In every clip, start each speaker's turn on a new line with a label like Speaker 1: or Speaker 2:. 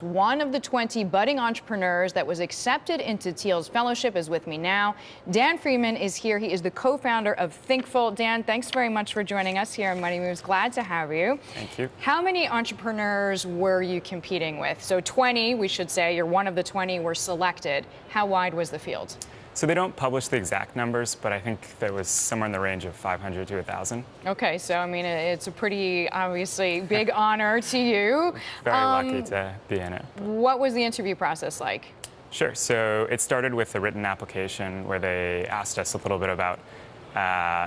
Speaker 1: One of the 20 budding entrepreneurs that was accepted into Thiel's fellowship is with me now. Dan Friedman is here. He is the co-founder of Thinkful. Dan, thanks very much for joining us here on Money Moves. Glad to have you.
Speaker 2: Thank you.
Speaker 1: How many entrepreneurs were you competing with? So 20, we should say. You're one of the 20 were selected. How wide was the field?
Speaker 2: So they don't publish the exact numbers, but I think there was somewhere in the range of 500 to 1,000.
Speaker 1: Okay, so I mean, it's a pretty, obviously, big honor to you.
Speaker 2: Very lucky to be in it.
Speaker 1: What was the interview process like?
Speaker 2: Sure. So it started with a written application where they asked us a little bit about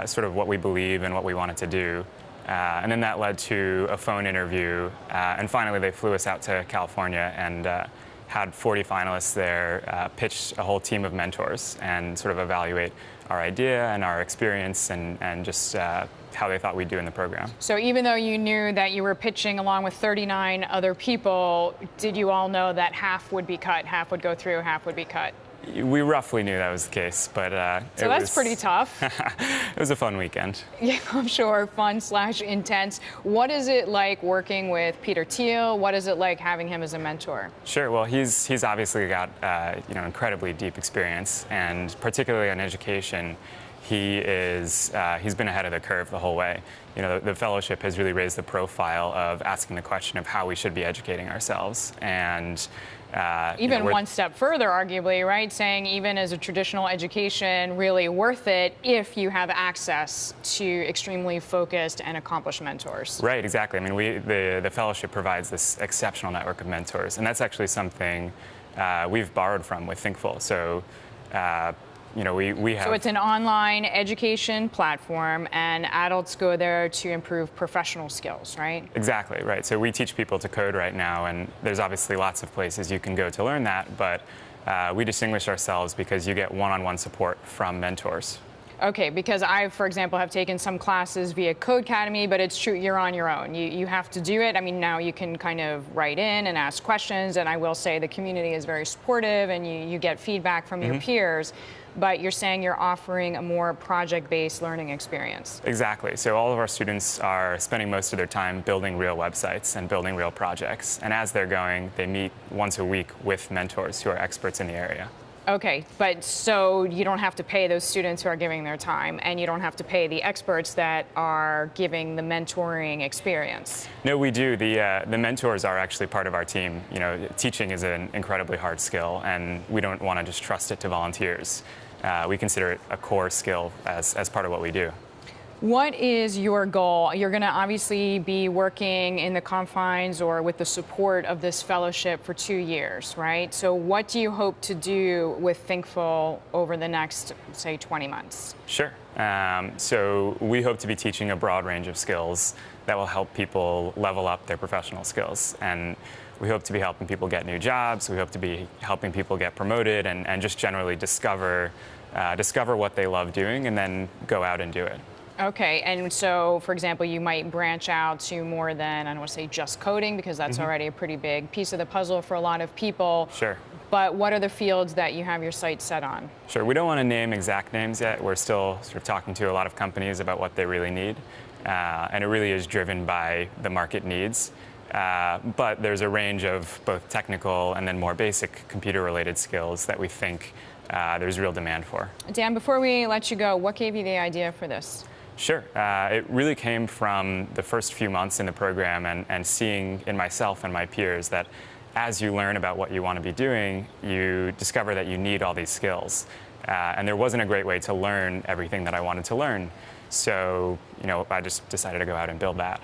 Speaker 2: sort of what we believe and what we wanted to do. And then that led to a phone interview. And finally, they flew us out to California and had 40 finalists there, pitched a whole team of mentors and sort of evaluate our idea and our experience and just how they thought we'd do in the program.
Speaker 1: So even though you knew that you were pitching along with 39 other people, did you all know that half would be cut, half would go through, half would be cut?
Speaker 2: We roughly knew that was the case, but
Speaker 1: so that's pretty tough.
Speaker 2: It was a fun weekend.
Speaker 1: Yeah, I'm sure. Fun/intense. What is it like working with Peter Thiel? What is it like having him as a mentor?
Speaker 2: Sure. Well, he's obviously got incredibly deep experience, and particularly on education, he's been ahead of the curve the whole way. You know, the fellowship has really raised the profile of asking the question of how we should be educating ourselves, and
Speaker 1: even one step further, arguably, right? Saying even as a traditional education, really worth it if you have access to extremely focused and accomplished mentors.
Speaker 2: Right, exactly. I mean, the fellowship provides this exceptional network of mentors, and that's actually something we've borrowed from with Thinkful. So, we have.
Speaker 1: So it's an online education platform, and adults go there to improve professional skills, right?
Speaker 2: Exactly, right. So we teach people to code right now, and there's obviously lots of places you can go to learn that, but we distinguish ourselves because you get one-on-one support from mentors.
Speaker 1: Okay, because I, for example, have taken some classes via Codecademy, but it's true, you're on your own. You have to do it. I mean, now you can kind of write in and ask questions, and I will say the community is very supportive, and you get feedback from your peers, but you're saying you're offering a more project-based learning experience.
Speaker 2: Exactly. So all of our students are spending most of their time building real websites and building real projects, and as they're going, they meet once a week with mentors who are experts in the area.
Speaker 1: Okay, but so you don't have to pay those students who are giving their time, and you don't have to pay the experts that are giving the mentoring experience.
Speaker 2: No, we do. The mentors are actually part of our team. You know, teaching is an incredibly hard skill, and we don't want to just trust it to volunteers. We consider it a core skill as part of what we do.
Speaker 1: What is your goal? You're going to obviously be working in the confines or with the support of this fellowship for 2 years, right? So what do you hope to do with Thinkful over the next, say, 20 months?
Speaker 2: Sure. So we hope to be teaching a broad range of skills that will help people level up their professional skills. And we hope to be helping people get new jobs. We hope to be helping people get promoted and just generally discover what they love doing and then go out and do it.
Speaker 1: Okay, and so, for example, you might branch out to more than, I don't want to say just coding, because that's already a pretty big piece of the puzzle for a lot of people.
Speaker 2: Sure.
Speaker 1: But what are the fields that you have your sights set on?
Speaker 2: Sure, we don't want to name exact names yet. We're still sort of talking to a lot of companies about what they really need. And it really is driven by the market needs. But there's a range of both technical and then more basic computer-related skills that we think there's real demand for.
Speaker 1: Dan, before we let you go, what gave you the idea for this?
Speaker 2: Sure. It really came from the first few months in the program and seeing in myself and my peers that as you learn about what you want to be doing, you discover that you need all these skills. And there wasn't a great way to learn everything that I wanted to learn. So, I just decided to go out and build that.